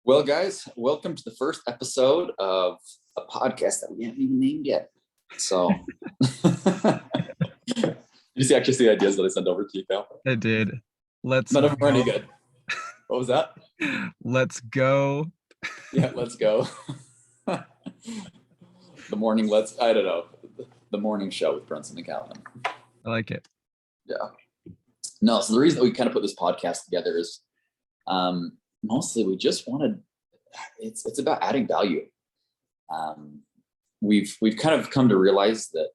Well, guys, welcome to the first episode of a podcast that we haven't even named yet. So, did you actually see the ideas that I sent over to you, Cal? I did. Let's None of them are any go. good. What was that? Let's go. Yeah, let's go. The morning show with Brunson and Calvin. I like it. Yeah. No, so the reason that we kind of put this podcast together is mostly we just wanted, it's about adding value. We've kind of come to realize that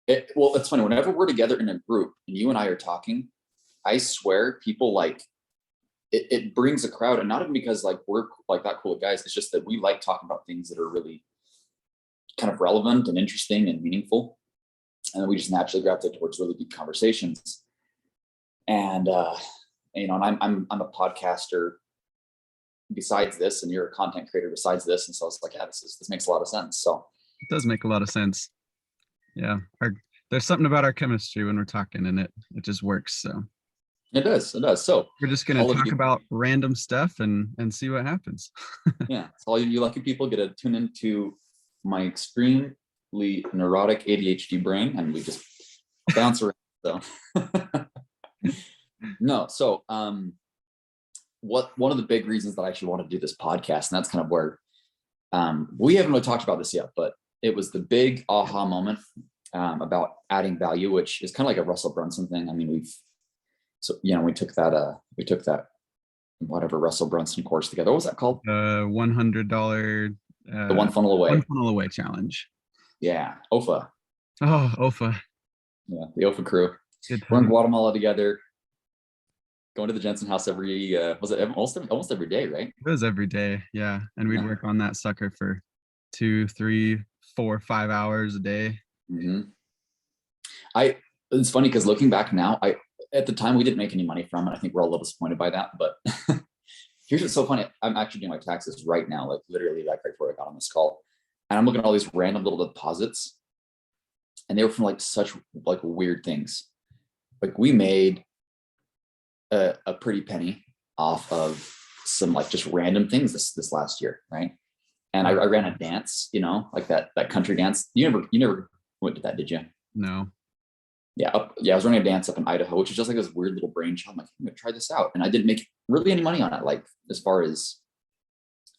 it's funny, whenever we're together in a group and you and I are talking, I swear people like it brings a crowd, and not even because like we're like that cool guys. It's just that we like talking about things that are really kind of relevant and interesting and meaningful. And then we just naturally gravitate towards really deep conversations. And and I'm a podcaster besides this, and you're a content creator besides this, and so it's like, yeah, this makes a lot of sense. So it does make a lot of sense. Yeah, there's something about our chemistry when we're talking, and it just works. So it does. So we're just gonna talk about random stuff and see what happens. Yeah, so all you lucky people get to tune into my extremely neurotic ADHD brain, and we just bounce around. So no, so one of the big reasons that I actually want to do this podcast, and that's kind of where we haven't really talked about this yet, but it was the big aha moment about adding value, which is kind of like a Russell Brunson thing. I mean, we took that whatever Russell Brunson course together. What was that called? $100 the One Funnel Away. One Funnel Away challenge. Yeah, OFA. Oh, OFA. Yeah, the OFA crew. We're in Guatemala together, going to the Jensen house every was it almost every day, right? It was every day, yeah. And we'd work on that sucker for 2, 3, 4, 5 hours a day. Mm-hmm. It's funny because looking back now, at the time we didn't make any money from it. I think we're all a little disappointed by that. But here's what's so funny. I'm actually doing my taxes right now, like literally like right before I got on this call. And I'm looking at all these random little deposits. And they were from like such like weird things. Like we made a pretty penny off of some like just random things this last year, right? And I ran a dance, like that country dance. You never went to that, did you? No. Yeah, I was running a dance up in Idaho, which is just like this weird little brainchild. I'm like, I'm gonna try this out, and I didn't make really any money on it. Like as far as,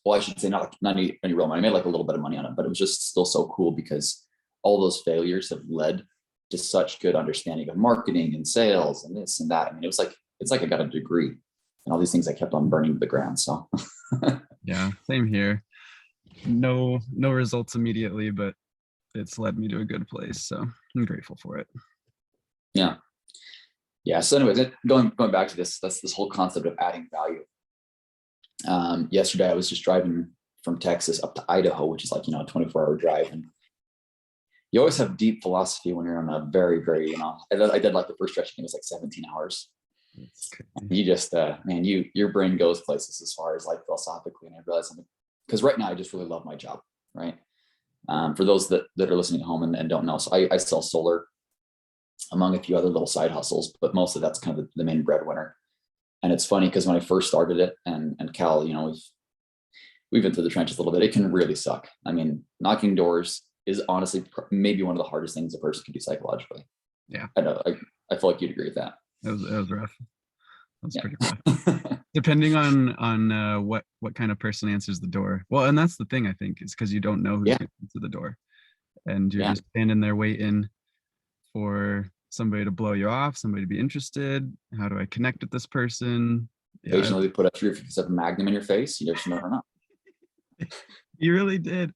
well, I should say not any real money. I made like a little bit of money on it, but it was just still so cool because all those failures have led to such good understanding of marketing and sales and this and that. I mean, it's like I got a degree, and all these things I kept on burning to the ground. So yeah, same here. No results immediately, but it's led me to a good place. So I'm grateful for it. Yeah. So anyways, going back to this whole concept of adding value. Yesterday I was just driving from Texas up to Idaho, which is like, a 24-hour drive. And you always have deep philosophy when you're on a very, very, I did like the first stretch, I think it was like 17 hours. You just, man, your brain goes places as far as like philosophically. And I realized something, because right now I just really love my job, right? For those that are listening at home and don't know, so I sell solar among a few other little side hustles, but mostly that's kind of the main breadwinner. And it's funny because when I first started it, and Cal, we've been through the trenches a little bit, it can really suck. I mean, knocking doors is honestly maybe one of the hardest things a person can do psychologically. Yeah. I know. I feel like you'd agree with that. It was rough. That's pretty rough. Depending on what kind of person answers the door. Well, and that's the thing, I think, is because you don't know who's going to answer the door. And you're just standing there waiting for somebody to blow you off, somebody to be interested. How do I connect with this person? Occasionally they put a 357 Magnum in your face. You just never know. You really did.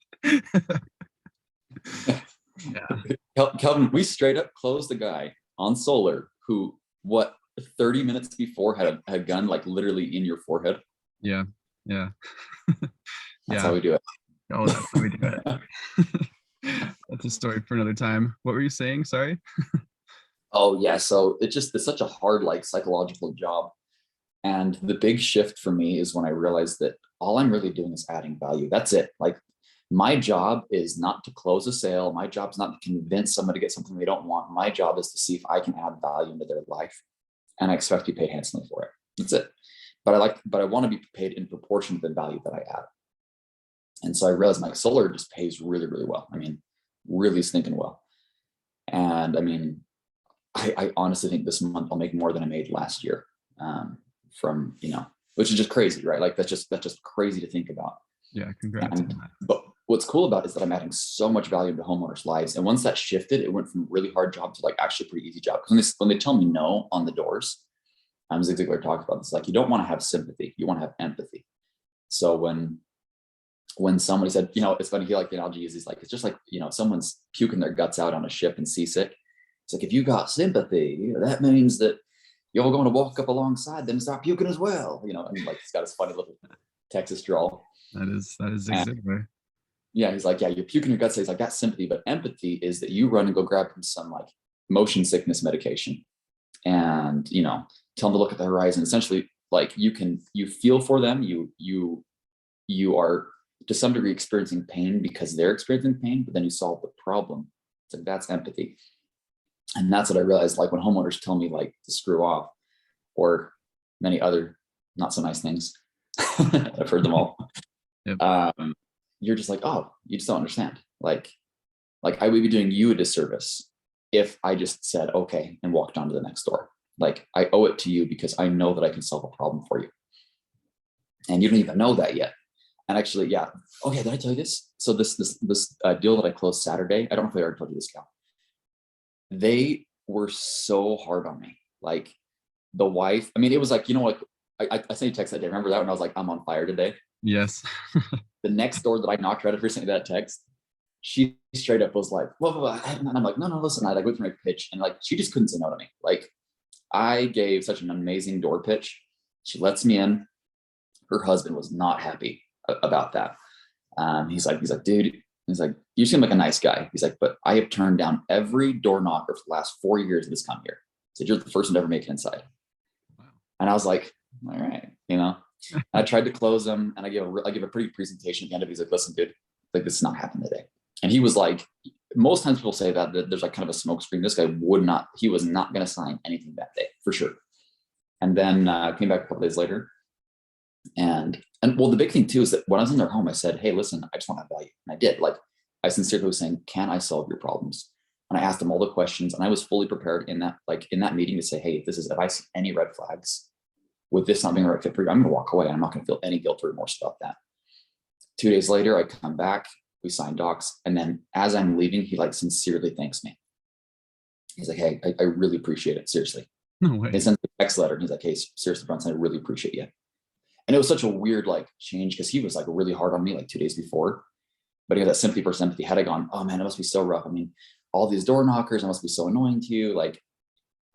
Yeah. Kelvin, we straight up closed the guy on solar who 30 minutes before had a gun like literally in your forehead. Yeah. That's how we do it. Oh, that's how we do it. That's a story for another time. What were you saying? Sorry. Oh yeah. So it's such a hard, like psychological job. And the big shift for me is when I realized that all I'm really doing is adding value. That's it. Like my job is not to close a sale. My job is not to convince someone to get something they don't want. My job is to see if I can add value into their life. And I expect to be paid handsomely for it. That's it. but I want to be paid in proportion to the value that I add. And so I realized my solar just pays really, really well. I mean, really stinking well. And I mean, I honestly think this month I'll make more than I made last year, from, which is just crazy, right? Like that's just crazy to think about. Yeah, congrats on And, that. but what's cool about it is that I'm adding so much value into homeowners' lives. And once that shifted, it went from really hard job to like actually pretty easy job. Because when they tell me no on the doors, Zig Ziglar talks about this, like you don't want to have sympathy, you want to have empathy. So when somebody said, it's funny, he like the analogy is like, it's just like, someone's puking their guts out on a ship and seasick. It's like, if you got sympathy, that means that you're going to walk up alongside them and start puking as well. And like, he's got his funny little Texas drawl. That is Zig Ziglar. Yeah. He's like, yeah, you're puking your guts. He's like, that's sympathy, but empathy is that you run and go grab him some like motion sickness medication and, tell them to look at the horizon. Essentially, like you feel for them. You are to some degree experiencing pain because they're experiencing pain, but then you solve the problem. It's like, that's empathy. And that's what I realized, like when homeowners tell me like to screw off or many other not so nice things, I've heard them all. Yep. You're just like, oh, you just don't understand. Like I would be doing you a disservice if I just said, okay, and walked on to the next door. Like I owe it to you because I know that I can solve a problem for you. And you don't even know that yet. And actually, yeah. Okay, did I tell you this? So this deal that I closed Saturday, I don't know if I already told you this, Cal. They were so hard on me. Like the wife, I mean, it was like, like I sent you a text that day. Remember that when I was like, I'm on fire today? Yes. The next door that I knocked right after sending that text, she straight up was like, whoa. And I'm like, no, listen. I like went through my pitch and like, she just couldn't say no to me. Like I gave such an amazing door pitch. She lets me in. Her husband was not happy about that. He's like, dude, he's like, you seem like a nice guy. He's like, but I have turned down every door knocker for the last 4 years of this come here. So you're the first one to ever make it inside. Wow. And I was like, all right, I tried to close him and I give a pretty presentation at the end of it. He's like, listen, dude, like this is not happening today. And he was like, most times people say that there's like kind of a smoke screen. This guy he was not going to sign anything that day for sure. And then came back a couple days later. And well, the big thing too is that when I was in their home, I said, hey, listen, I just want to value. And I did. Like I sincerely was saying, can I solve your problems? And I asked them all the questions and I was fully prepared in that meeting to say, hey, if I see any red flags with this not being a right fit for you, I'm going to walk away. I'm not going to feel any guilt or remorse about that. 2 days later, I come back, we sign docs. And then as I'm leaving, he like sincerely thanks me. He's like, hey, I really appreciate it. Seriously. No way. They sent the text letter. And he's like, hey, seriously, Brunson, I really appreciate you. And it was such a weird like change because he was like really hard on me like 2 days before. But he had that sympathy for sympathy. Had I gone, oh man, it must be so rough. I mean, all these door knockers, it must be so annoying to you. Like,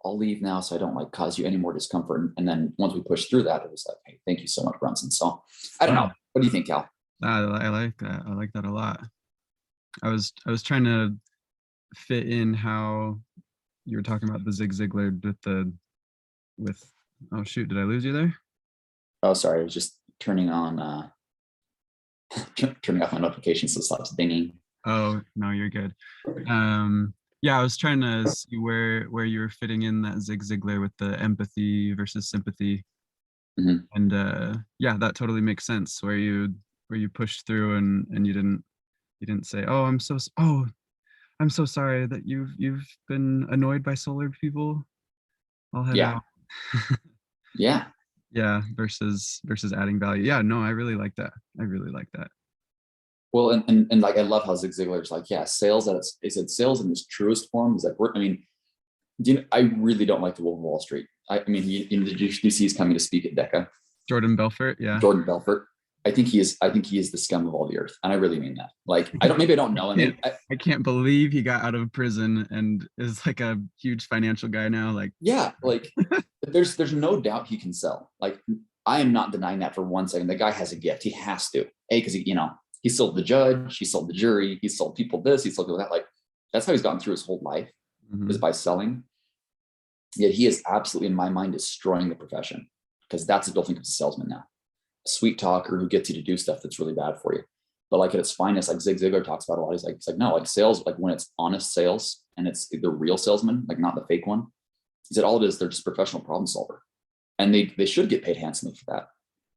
I'll leave now so I don't like cause you any more discomfort. And then once we pushed through that, it was like, hey, thank you so much, Brunson. So I don't know. What do you think, Cal? I like that. I like that a lot. I was trying to fit in how you were talking about the Zig Ziglar with oh shoot, did I lose you there? Oh, sorry. I was just turning on turning off my notifications so it stops dinging. Oh no, you're good. Yeah, I was trying to see where you were fitting in that Zig Ziglar with the empathy versus sympathy. Mm-hmm. And yeah, that totally makes sense where you pushed through and you didn't say, oh, I'm so sorry that you've been annoyed by solar people. I'll head out. Yeah, versus adding value. Yeah, no, I really like that. Well, and like I love how Zig Ziglar is like, yeah, sales sales in its truest form is like I really don't like the Wolf of Wall Street. I mean, did you see he's coming to speak at DECA? Jordan Belfort, yeah. Jordan Belfort. I think he is the scum of all the earth, and I really mean that. Like, I don't know him. I can't believe he got out of prison and is like a huge financial guy now. Like, yeah, like there's no doubt he can sell. Like, I am not denying that for 1 second. The guy has a gift. He has to, because he sold the judge, he sold the jury, he sold people this, he sold people that. Like, that's how he's gotten through his whole life, is by selling. Yet he is absolutely, in my mind, destroying the profession, because that's what they'll think of a salesman now. A sweet talker who gets you to do stuff that's really bad for you. But like at its finest, like Zig Ziglar talks about a lot, he's like, no, like sales, like when it's honest sales and it's the real salesman, like not the fake one, he said all it is, they're just professional problem solver. and they should get paid handsomely for that.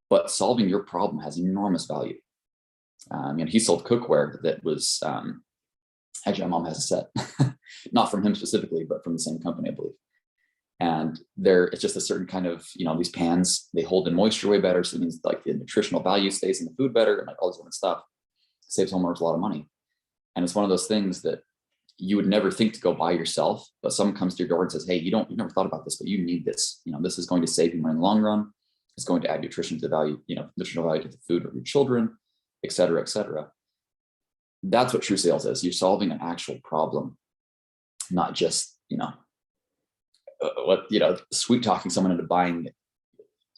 But solving your problem has enormous value. He sold cookware that was actually, my mom has a set, not from him specifically, but from the same company, I believe. And it's just a certain kind of, these pans, they hold in moisture way better. So it means like the nutritional value stays in the food better and like all this different stuff. Saves homeowners a lot of money. And it's one of those things that you would never think to go buy yourself, but someone comes to your door and says, hey, you never thought about this, but you need this. This is going to save you money in the long run. It's going to add nutrition to the value, nutritional value to the food of your children, et cetera, et cetera. That's what true sales is. You're solving an actual problem, not just, sweet talking someone into buying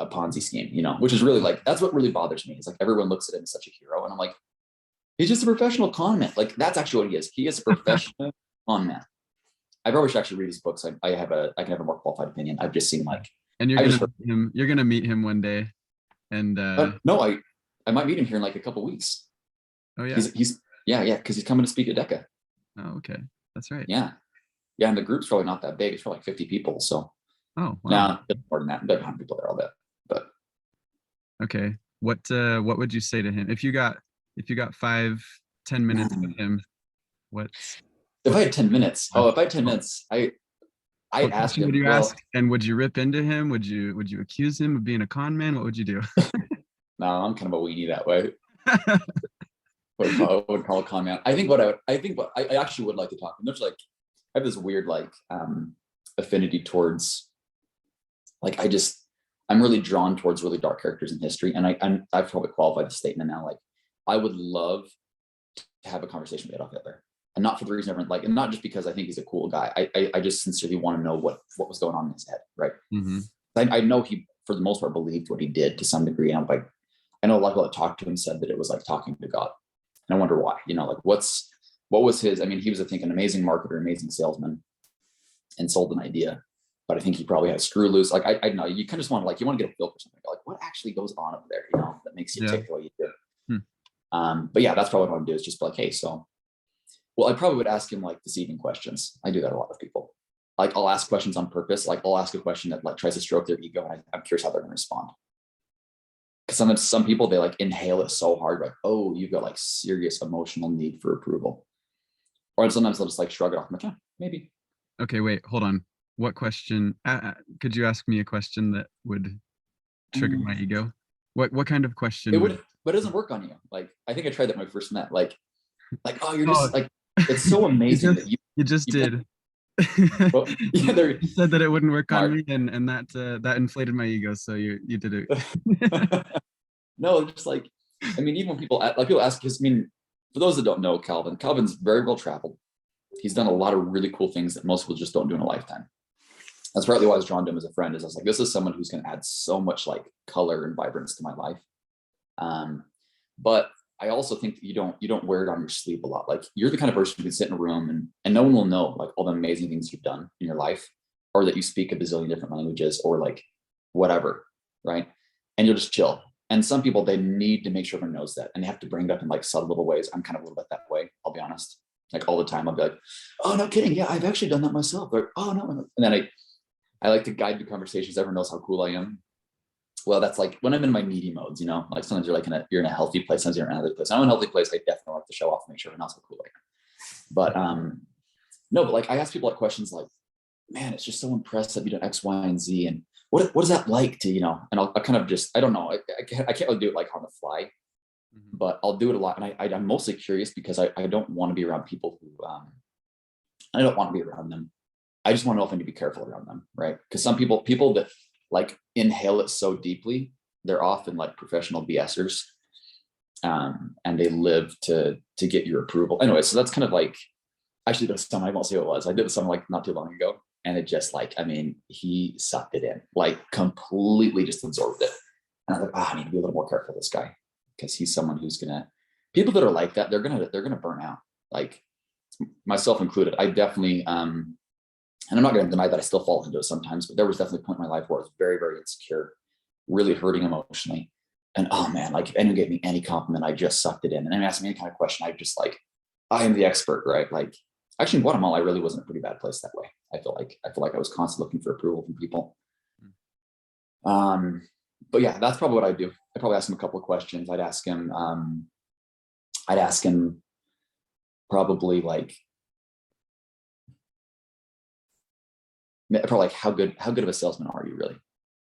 a Ponzi scheme, which is really like, that's what really bothers me. It's like everyone looks at him as such a hero. And I'm like, he's just a professional con man. Like that's actually what he is. He is a professional con man. I probably should actually read his books. I can have a more qualified opinion. I've just seen like, and you're gonna meet him one day. And no, I might meet him here in like a couple weeks. Oh yeah. He's because he's coming to speak at DECA. Oh, okay. That's right. Yeah. Yeah. And the group's probably not that big. It's probably like 50 people. So oh wow. Now more than that, 100 people there, I'll bet. But okay. What would you say to him if you got 5-10 minutes with him? If I had 10 minutes? Oh, if I had 10 minutes, I ask him. Would you ask? And would you rip into him? Would you accuse him of being a con man? What would you do? No, I'm kind of a weenie that way. What would call a con man? I actually would like to talk to him. There's like, I have this weird like affinity towards like, I'm really drawn towards really dark characters in history. And I've probably qualified the statement now. Like I would love to have a conversation with Adolf Hitler. And not for the reason everyone like, and not just because I think he's a cool guy. I just sincerely want to know what was going on in his head, right? Mm-hmm. I know he, for the most part, believed what he did to some degree. And I'm like, I know a lot of people that talked to him said that it was like talking to God. And I wonder why. Like what was his? I mean, he was, I think, an amazing marketer, amazing salesman, and sold an idea. But I think he probably had a screw loose. Like I know you kind of just want to you want to get a feel for something. Like what actually goes on up there? That makes you tick the way you do. But yeah, that's probably what I want to do is just be like, hey, so. Well, I probably would ask him like deceiving questions. I do that a lot with people. Like I'll ask questions on purpose. Like I'll ask a question that like tries to stroke their ego, and I'm curious how they're going to respond. Because sometimes some people, they like inhale it so hard, like, oh, you've got like serious emotional need for approval. Or sometimes they'll just like shrug it off. I'm like, yeah, maybe. Okay, wait, hold on. What question? Could you ask me a question that would trigger my ego? What kind of question? It would, but it doesn't work on you. Like I think I tried that when I first met. Like, oh, you're just like. It's so amazing that you just did. Well, yeah, you said that it wouldn't work on me, and that inflated my ego. So you did it. No, just like I mean, even when people ask, because I mean, for those that don't know Calvin's very well traveled. He's done a lot of really cool things that most people just don't do in a lifetime. That's partly why I was drawn to him as a friend. Is I was like, this is someone who's going to add so much like color and vibrance to my life. But I also think that you don't wear it on your sleeve a lot. Like you're the kind of person who can sit in a room and no one will know like all the amazing things you've done in your life, or that you speak a bazillion different languages, or like whatever, right? And you'll just chill. And some people, they need to make sure everyone knows that, and they have to bring it up in like subtle little ways. I'm kind of a little bit that way, I'll be honest. Like all the time, I'll be like, oh, no kidding. Yeah, I've actually done that myself. Like, oh no. And then I like to guide the conversations. Everyone knows how cool I am. Well, that's like when I'm in my needy modes, like sometimes you're in a healthy place, sometimes you're in another place. I'm in a healthy place. I definitely like to show off and make sure everyone knows how cool I am. But no, but like I ask people like questions like, man, it's just so impressive. You done X, Y, and Z. And what is that like to, and I'll kind of just, I don't know. I can't really do it like on the fly, but I'll do it a lot. And I'm mostly curious because I don't want to be around people who, I don't want to be around them. I just want to know if I need to be careful around them. Right. Because some people that like inhale it so deeply, they're often like professional BSers. And they live to get your approval. Anyway, so that's kind of like, actually did someone, I won't say what it was. I did with someone like not too long ago. And it just like, I mean, he sucked it in, like completely just absorbed it. And I was like, I need to be a little more careful with this guy, because he's someone who's people that are like that, they're gonna burn out, like myself included. I definitely, and I'm not going to deny that I still fall into it sometimes, but there was definitely a point in my life where I was very, very insecure, really hurting emotionally. And oh man, like if anyone gave me any compliment, I just sucked it in. And then asked me any kind of question, I just like, I am the expert, right? Like actually in Guatemala, I really was in a pretty bad place that way. I feel like I was constantly looking for approval from people. But yeah, that's probably what I'd do. I'd probably ask him a couple of questions. I'd ask him probably like, how good of a salesman are you really,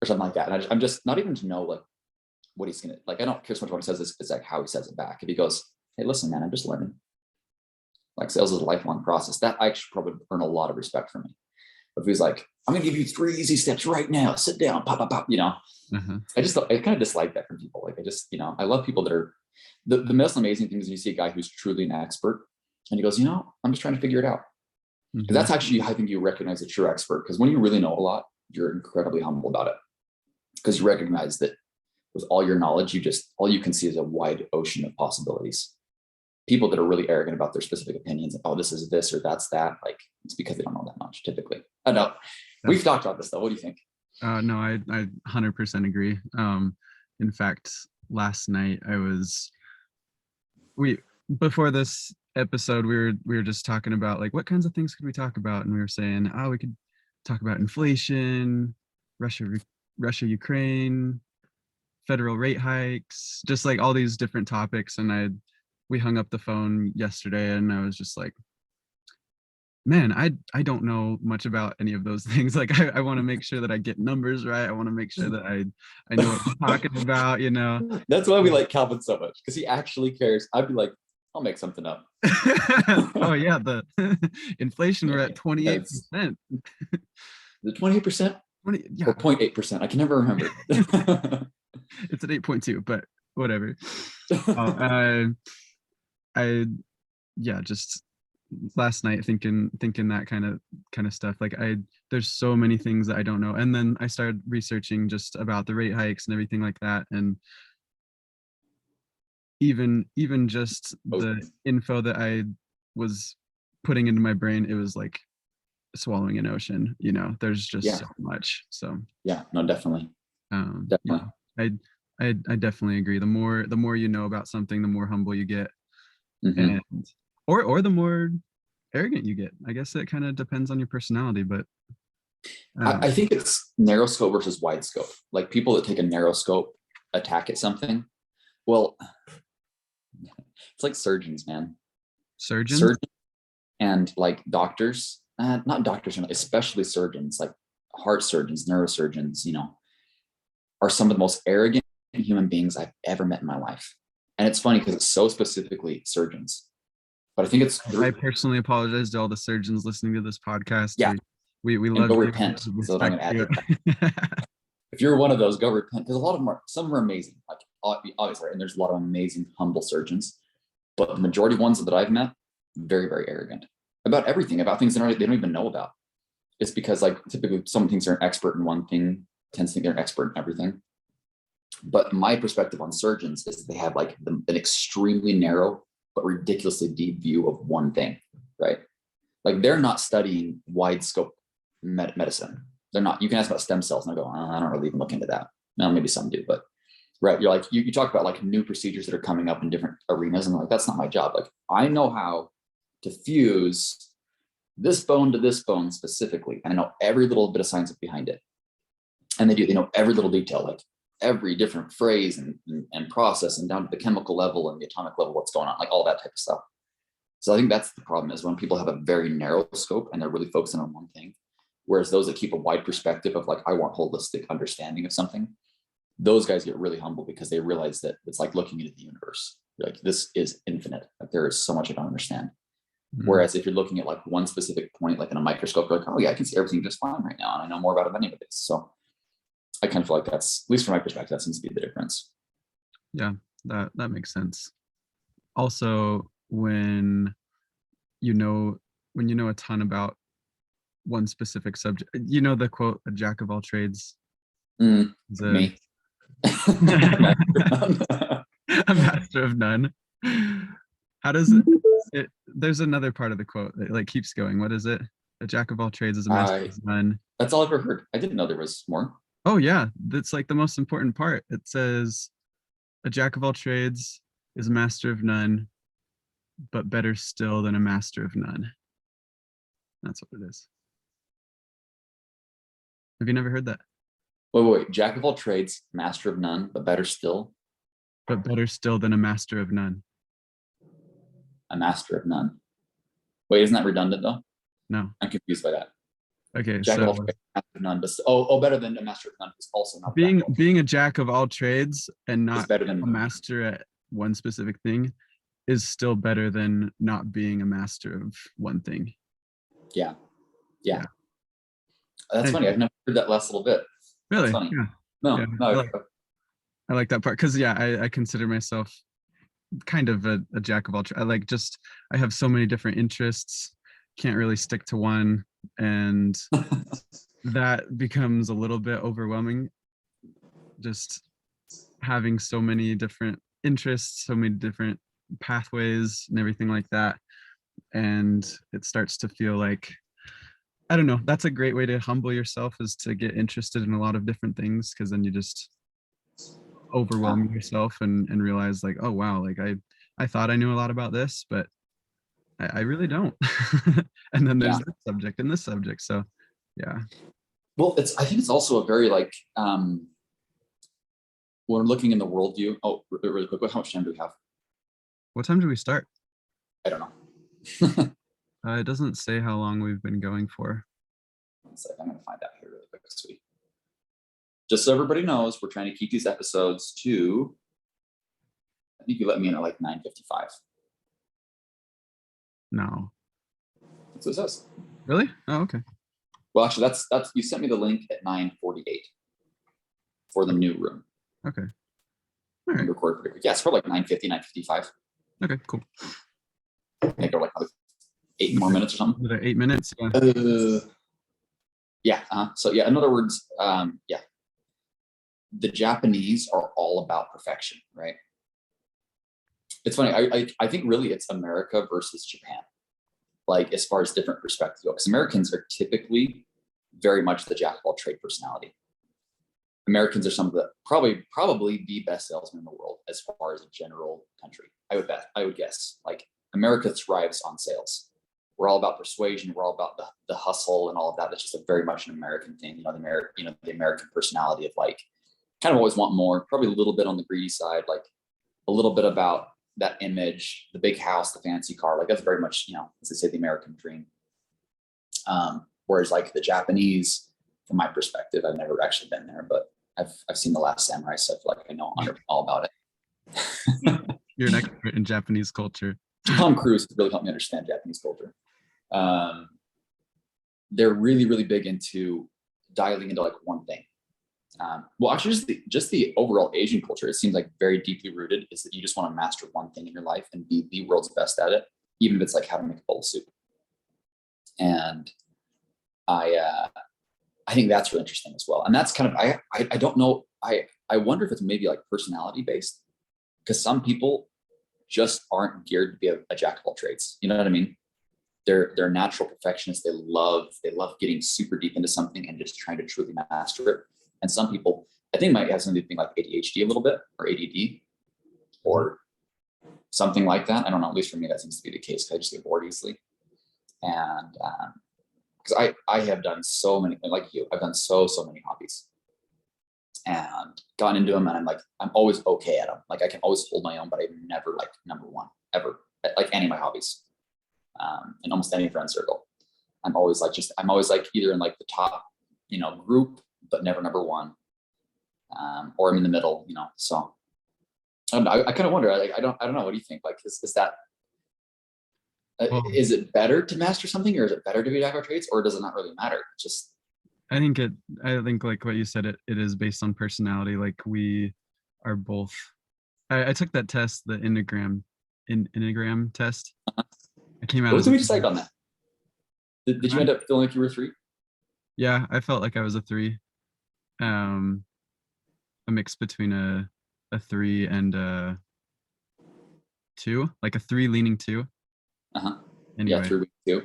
or something like that. And I'm just not even to know like what he's gonna like. I don't care so much what he says. It's like how he says it back. If he goes, "Hey, listen, man, I'm just learning." Like sales is a lifelong process. That I should probably earn a lot of respect from me. But if he's like, "I'm gonna give you 3 easy steps right now. Sit down, pop, pop, pop," Uh-huh. I kind of dislike that from people. Like I love people that are the most amazing thing is you see a guy who's truly an expert and he goes, I'm just trying to figure it out. Because that's actually, I think you recognize a true expert, because when you really know a lot, you're incredibly humble about it. Because you recognize that with all your knowledge, all you can see is a wide ocean of possibilities. People that are really arrogant about their specific opinions, oh, this is this or that's that, like it's because they don't know that much typically. I know we've talked about this though. What do you think? No, I 100% agree. In fact, last night before this episode, we were just talking about like what kinds of things could we talk about, and we were saying, oh, we could talk about inflation, Russia, Ukraine, federal rate hikes, just like all these different topics. And we hung up the phone yesterday, and I was just like, man, I don't know much about any of those things. Like I want to make sure that I get numbers right. I want to make sure that I know what I'm talking about, That's why we like Calvin so much, because he actually cares. I'd be like, I'll make something up. Oh yeah, the inflation, we're at 28%. The 28%? 20, yeah. Or 0.8%. I can never remember. It's at 8.2, but whatever. Just last night thinking that kind of stuff. Like there's so many things that I don't know. And then I started researching just about the rate hikes and everything like that. And even just the info that I was putting into my brain, it was like swallowing an ocean. There's just so much. So yeah, no, definitely. Definitely. I definitely agree. The more you know about something, the more humble you get. And or the more arrogant you get. I guess it kind of depends on your personality, but I think it's narrow scope versus wide scope. Like people that take a narrow scope attack at something. Well, it's like surgeons, man. Surgeons and like doctors, not doctors, especially surgeons, like heart surgeons, neurosurgeons, are some of the most arrogant human beings I've ever met in my life. And it's funny because it's so specifically surgeons. But I think I personally apologize to all the surgeons listening to this podcast. Yeah. We love go repent. So if you're one of those, go repent. Because a lot of them some are amazing. Like obviously, and there's a lot of amazing, humble surgeons. But the majority of ones that I've met, very, very arrogant about everything, about things they don't even know about. It's because like typically someone thinks they're an expert in one thing, tends to think they're an expert in everything. But my perspective on surgeons is they have like an extremely narrow but ridiculously deep view of one thing, right? Like they're not studying wide scope medicine. They're not. You can ask about stem cells and I go, I don't really even look into that. Now maybe some do, but right. You're like, you talk about like new procedures that are coming up in different arenas. And I'm like, that's not my job. Like I know how to fuse this bone to this bone specifically. And I know every little bit of science behind it. And they know every little detail, like every different phrase and process and down to the chemical level and the atomic level, what's going on, like all that type of stuff. So I think that's the problem, is when people have a very narrow scope and they're really focusing on one thing. Whereas those that keep a wide perspective of like, I want holistic understanding of something, those guys get really humble because they realize that it's like looking into the universe. Like this is infinite. Like there is so much I don't understand. Mm-hmm. Whereas if you're looking at like one specific point, like in a microscope, you're like, oh yeah, I can see everything just fine right now. And I know more about it than any of this. So I kind of feel like that's, at least from my perspective, that seems to be the difference. Yeah, that makes sense. Also, when you know a ton about one specific subject, the quote, a jack of all trades. Me. A master of none. How does it there's another part of the quote that like keeps going. What is it? A jack of all trades is a master of none. That's all I've ever heard. I didn't know there was more. Oh yeah, that's like the most important part. It says a jack of all trades is a master of none, but better still than a master of none. That's what it is. Have you never heard that? Wait. Jack of all trades, master of none, but better still, but better still than a master of none. a master of none. Wait, isn't that redundant though? No. I'm confused by that. Okay, Jack of all so trades, master of none, but better than a master of none is also not being a jack of all trades and is not better a than master at one specific thing is still better than not being a master of one thing. yeah. Yeah. That's funny. I've never heard that last little bit. Really? That's funny. Yeah. No, Yeah. no. I like that part because I consider myself kind of a jack of all trades. I have so many different interests, can't really stick to one, and that becomes a little bit overwhelming. Just having so many different interests, so many different pathways and everything like that. And it starts to feel like, I don't know, that's a great way to humble yourself, is to get interested in a lot of different things, because then you just overwhelm yourself and realize like, oh wow, like I thought I knew a lot about this, but I really don't. And then there's this subject and this subject. So yeah. Well, I think it's also a very like when I'm looking in the worldview. Oh, really quick, how much time do we have? What time do we start? I don't know. It doesn't say how long we've been going for. 1 sec, I'm gonna find out here really quick. Sweet. Just so everybody knows, we're trying to keep these episodes to, I think you let me in at like 9:55. No. That's what it says. Really? Oh, okay. Well, actually, that's you sent me the link at 9:48 for the new room. Okay. All right. Record pretty quick. Yeah, it's for like 9:50, 9:55. Okay, cool. Make it like 8 more minutes or something. 8 minutes. Yeah. Yeah. So yeah, in other words, yeah, the Japanese are all about perfection, right? It's funny. I think really it's America versus Japan, like as far as different perspectives go, because Americans are typically very much the jack of all trade personality. Americans are some of the probably the best salesmen in the world as far as a general country. I would guess. Like America thrives on sales. We're all about persuasion. We're all about the hustle and all of that. It's just a very much an American thing. The American personality of like kind of always want more. Probably a little bit on the greedy side, like a little bit about that image, the big house, the fancy car. Like that's very much, as they say, the American dream. Whereas like the Japanese, from my perspective, I've never actually been there, but I've seen The Last Samurai, so I feel like I know all about it. You're an expert in Japanese culture. Tom Cruise really helped me understand Japanese culture. They're really, really big into dialing into like one thing. Well, actually, just the overall Asian culture, it seems like very deeply rooted is that you just want to master one thing in your life and be the world's best at it, even if it's like how to make a bowl of soup. And I think that's really interesting as well. And that's kind of I don't know. I wonder if it's maybe like personality based, because some people just aren't geared to be a jack of all trades. You know what I mean? They're natural perfectionists. They love getting super deep into something and just trying to truly master it. And some people, I think, might have something to think like ADHD a little bit, or ADD, or something like that. I don't know. At least for me, that seems to be the case, because I just get bored easily. And because I have done so many, like you, I've done so many hobbies and gone into them, and I'm always okay at them. Like I can always hold my own, but I'm never like number one ever at like any of my hobbies. In almost any friend circle, I'm always like either in like the top, group, but never number one, or I'm in the middle, So I kind of wonder. Like I don't know. What do you think? Like is that is it better to master something, or is it better to be jack of all trades, or does it not really matter? Just I think like what you said, it is based on personality. Like we are both. I took that test, the Enneagram test. I came out. What did we decide on that? Did you end up feeling like you were 3? Yeah, I felt like I was a 3. A mix between a 3 and a 2, like a 3 leaning 2. Anyway. Yeah, 3 2.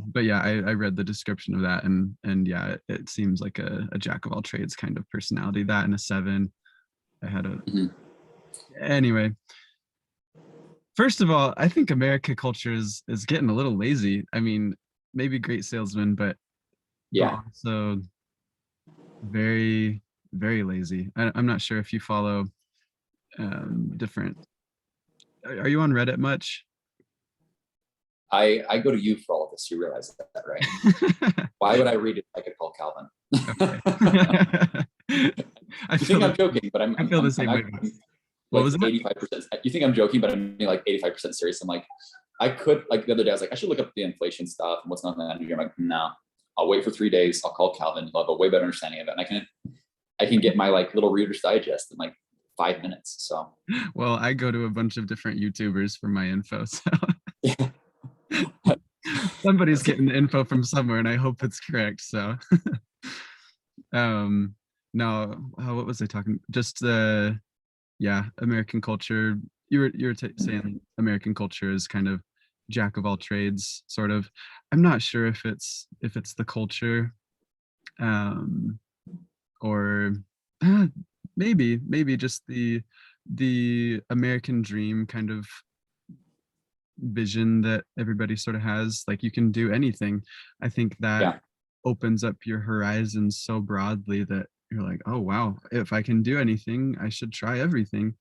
But yeah, I read the description of that, and yeah, it seems like a jack of all trades kind of personality. That and a 7. I had a anyway. First of all, I think America culture is getting a little lazy. I mean, maybe great salesmen, but yeah. So very, very lazy. I'm not sure if you follow different. Are you on Reddit much? I go to you for all of this. You realize that, right? Why would I read it if I could call Calvin? Okay. I You feel think I'm joking, but I feel the same way. What like was it? 85%. You think I'm joking, but I'm like 85% serious. I'm like, I could, like the other day, I was like, I should look up the inflation stuff and what's going on in the I'm like, no, I'll wait for 3 days. I'll call Calvin. He'll have a way better understanding of it. And I can get my like little Reader's Digest in like 5 minutes. So Well, I go to a bunch of different YouTubers for my info. So yeah. somebody's getting the info from somewhere, and I hope it's correct. So um no, what was I talking? Just the yeah, American culture. You were saying American culture is kind of jack of all trades, sort of. I'm not sure if it's the culture, um, or uh, maybe just the American dream kind of vision that everybody sort of has. Like you can do anything. I think that Yeah. opens up your horizons so broadly that you're like, oh wow, if I can do anything, I should try everything.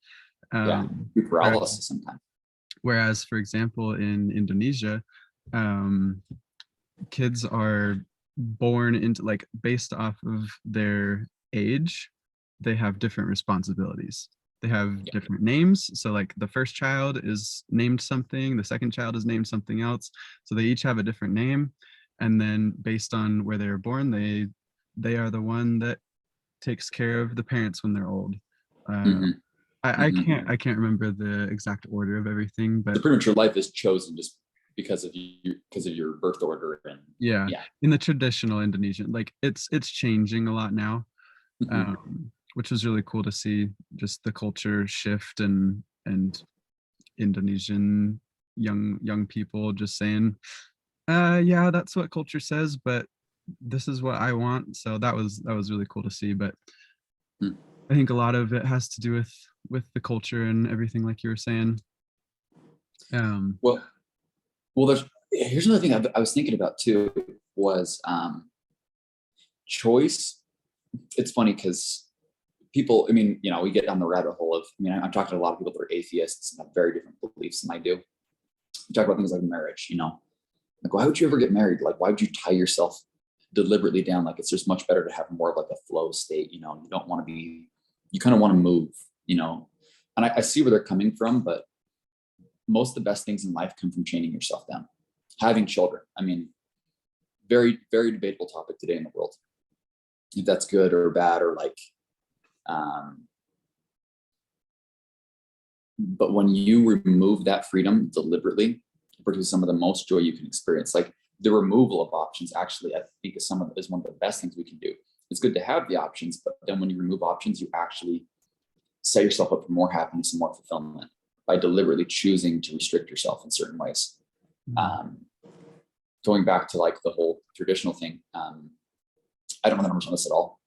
Yeah. Um, whereas, Paralysis sometimes. whereas, for example, in Indonesia, um, kids are born into like based off of their age, they have different responsibilities. They have Yeah. different names. So like the first child is named something, the second child is named something else. So they each have a different name. And then based on where they were born, they are the one that takes care of the parents when they're old. Uh, Mm-hmm. Mm-hmm. I can't remember the exact order of everything, So but pretty much your life is chosen just because of your birth order. And yeah, yeah. in the traditional Indonesian, like it's changing a lot now, Mm-hmm. which was really cool to see. Just the culture shift and Indonesian young people just saying, yeah, that's what culture says, but this is what I want. So that was really cool to see. But Hmm. I think a lot of it has to do with the culture and everything, like you were saying. Um, Well, here's another thing I was thinking about too was choice. It's funny because people, I mean, we get down the rabbit hole of, I mean, I'm talking to a lot of people that are atheists and have very different beliefs than I do. We talk about things like marriage, like, why would you ever get married? Like, why would you tie yourself deliberately down? Like, it's just much better to have more of like a flow state, you don't want to be, you kind of want to move, and I see where they're coming from, but most of the best things in life come from chaining yourself down. Having children, I mean, very, very debatable topic today in the world. If that's good or bad or like, um, but when you remove that freedom deliberately, it produces some of the most joy you can experience. Like the removal of options, actually, I think is one of the best things we can do. It's good to have the options, but then when you remove options, you actually set yourself up for more happiness and more fulfillment by deliberately choosing to restrict yourself in certain ways. Um, Going back to like the whole traditional thing, I don't know the numbers on this at all,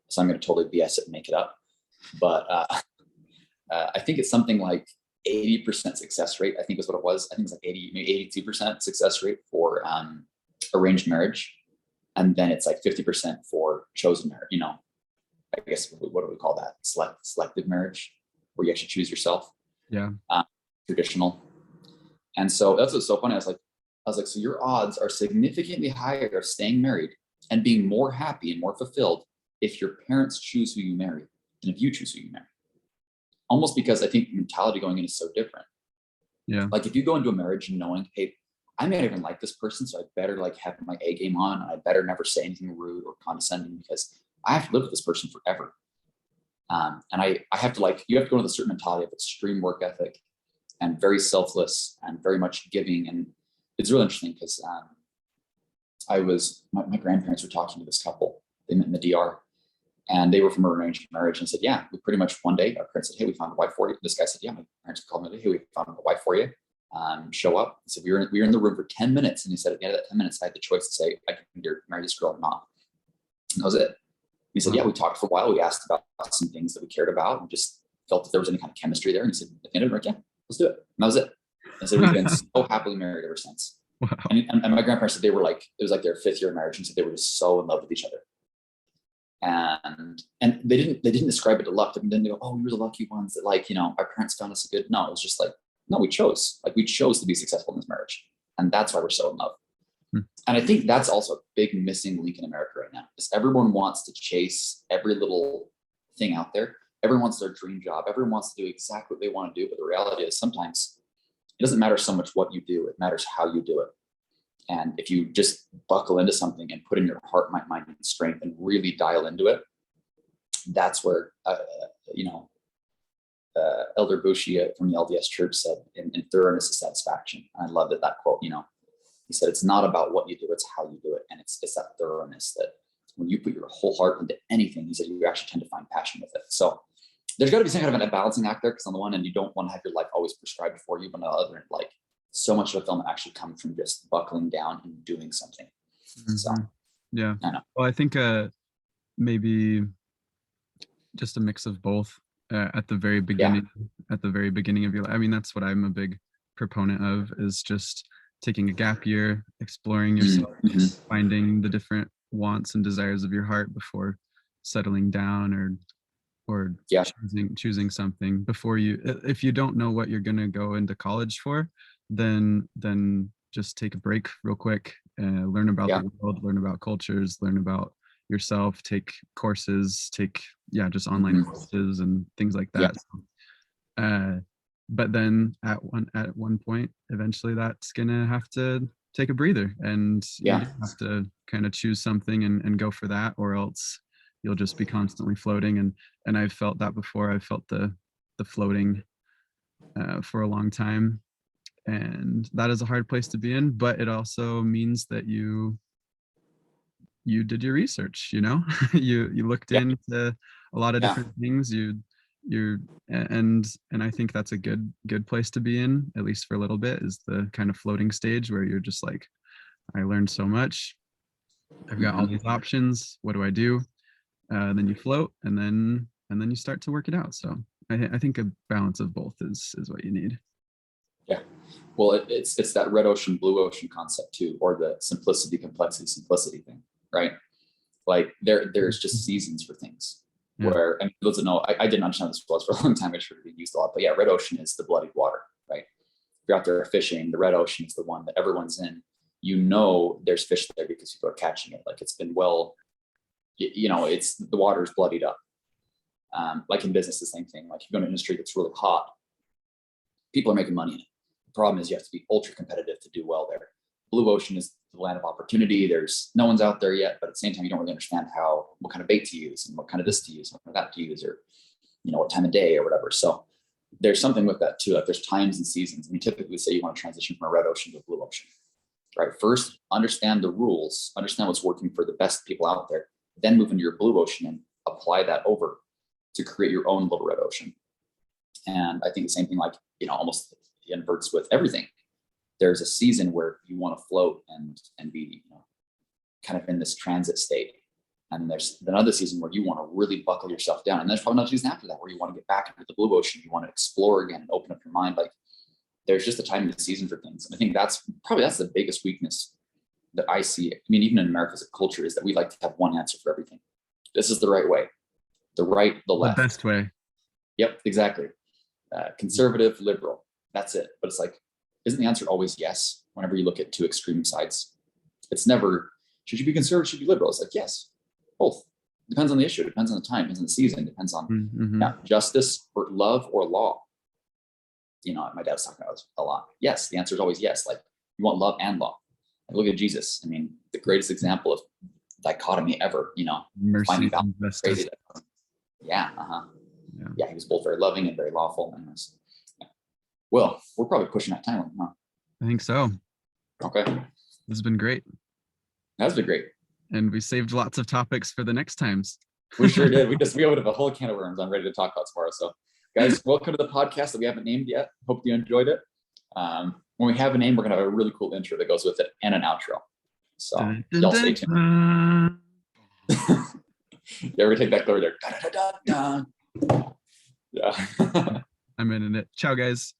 so I'm going to totally BS it and make it up. But I think it's something like 80% success rate. I think is what it was. I think it's like 80, maybe 82% success rate for arranged marriage, and then it's like 50% for chosen marriage. I guess what do we call that? Selective marriage, where you actually choose yourself. yeah. Traditional. And so that's what's so funny. I was like, so your odds are significantly higher of staying married and being more happy and more fulfilled if your parents choose who you marry than if you choose who you marry. Almost because I think the mentality going in is so different. Yeah. Like if you go into a marriage knowing, hey, I may not even like this person, so I better like have my A game on, and I better never say anything rude or condescending because I have to live with this person forever. And I have to you have to go into a certain mentality of extreme work ethic and very selfless and very much giving. And it's really interesting because my grandparents were talking to this couple. They met in the DR, and they were from an arranged marriage, and said, yeah, we pretty much one day our parents said, hey, we found a wife for you. This guy said, yeah, my parents called me, hey, we found a wife for you. Show up. He said, we were in the room for 10 minutes. And he said, at the end of that 10 minutes, I had the choice to say, I can either marry this girl or not. And that was it. He said, yeah, we talked for a while. We asked about some things that we cared about and just felt if there was any kind of chemistry there. And he said, at the end of it, yeah, let's do it. And that was it. And so we've been so happily married ever since. Wow. And my grandparents said they were like, it was like their 5th year of marriage, and said they were just so in love with each other. And they didn't describe it to luck. They didn't go, oh, you're the lucky ones that, like, our parents found us a good. No, it was just like, no, we chose to be successful in this marriage, and that's why we're so in love. And I think that's also a big missing link in America right now, is everyone wants to chase every little thing out there. Everyone wants their dream job. Everyone wants to do exactly what they want to do. But the reality is sometimes it doesn't matter so much what you do. It matters how you do it. And if you just buckle into something and put in your heart, mind, and strength and really dial into it, that's where, Elder Bushi from the LDS Church said, in thoroughness is satisfaction. And I love that quote. He said, it's not about what you do, it's how you do it. And it's that thoroughness that when you put your whole heart into anything, he said, you actually tend to find passion with it. So there's got to be some kind of a balancing act there, because on the one end, you don't want to have your life always prescribed for you, but on the other end, like, so much of the film actually comes from just buckling down and doing something. Mm-hmm. So yeah, I know. Well, I think maybe just a mix of both at the very beginning. At the very beginning of your life. I mean, that's what I'm a big proponent of, is just taking a gap year, exploring yourself, finding the different wants and desires of your heart before settling down or choosing something. Before you, if you don't know what you're going to go into college for, then just take a break real quick, learn about the world, learn about cultures, learn about yourself, take courses, just online courses and things like that. So, but then at one point, eventually that's gonna have to take a breather, and you have to kind of choose something and go for that, or else you'll just be constantly floating. And I've felt that before. I've felt the floating for a long time, and that is a hard place to be in, but it also means that you did your research, you looked into a lot of different things. And I think that's a good place to be in, at least for a little bit, is the kind of floating stage where you're just like, I learned so much, I've got all these options, what do I do? Then you float, and then you start to work it out. So I think a balance of both is what you need. Yeah, well, it's that red ocean, blue ocean concept too, or the simplicity, complexity, simplicity thing, right? Like there's just seasons for things. Where, and those that know, I didn't understand this was for a long time. I should have been used a lot, but red ocean is the bloodied water, right? If you're out there fishing, the red ocean is the one that everyone's in. There's fish there because people are catching it. Like, it's been it's the water's bloodied up. Like in business, the same thing. Like, you go to an industry that's really hot, people are making money in it. The problem is you have to be ultra competitive to do well there. Blue ocean is the land of opportunity. There's no one's out there yet, but at the same time, you don't really understand what kind of bait to use and what kind of this to use, what kind of that to use, or what time of day or whatever. So there's something with that too. Like, there's times and seasons. And we typically say you want to transition from a red ocean to a blue ocean, right? First, understand the rules, understand what's working for the best people out there, then move into your blue ocean and apply that over to create your own little red ocean. And I think the same thing, like, almost inverts with everything. There's a season where you want to float and be, kind of in this transit state. And there's another season where you want to really buckle yourself down. And there's probably another season after that where you want to get back into the blue ocean. You want to explore again and open up your mind. Like, there's just a time and a season for things. And I think that's the biggest weakness that I see. I mean, even in America as a culture, is that we like to have one answer for everything. This is the right way, the right, the left. The best way. Yep, exactly. Conservative, liberal. That's it. But it's like, isn't the answer always yes? Whenever you look at two extreme sides, it's never, should you be conservative, should you be liberal? It's like, yes, both. Depends on the issue, depends on the time, depends on the season, depends on justice or love or law. My dad's talking about this a lot. Yes, the answer is always yes. Like, you want love and law. Like, look at Jesus. I mean, the greatest example of dichotomy ever, mercy and justice. Yeah, he was both very loving and very lawful. Anyways. Well, we're probably pushing that time, huh? I think so. Okay. This has been great. That's been great. And we saved lots of topics for the next times. We sure did. We opened up a whole can of worms I'm ready to talk about tomorrow. So, guys, welcome to the podcast that we haven't named yet. Hope you enjoyed it. When we have a name, we're going to have a really cool intro that goes with it and an outro. So, y'all stay tuned. You ever take that glory there? Yeah. I'm in it. Ciao, guys.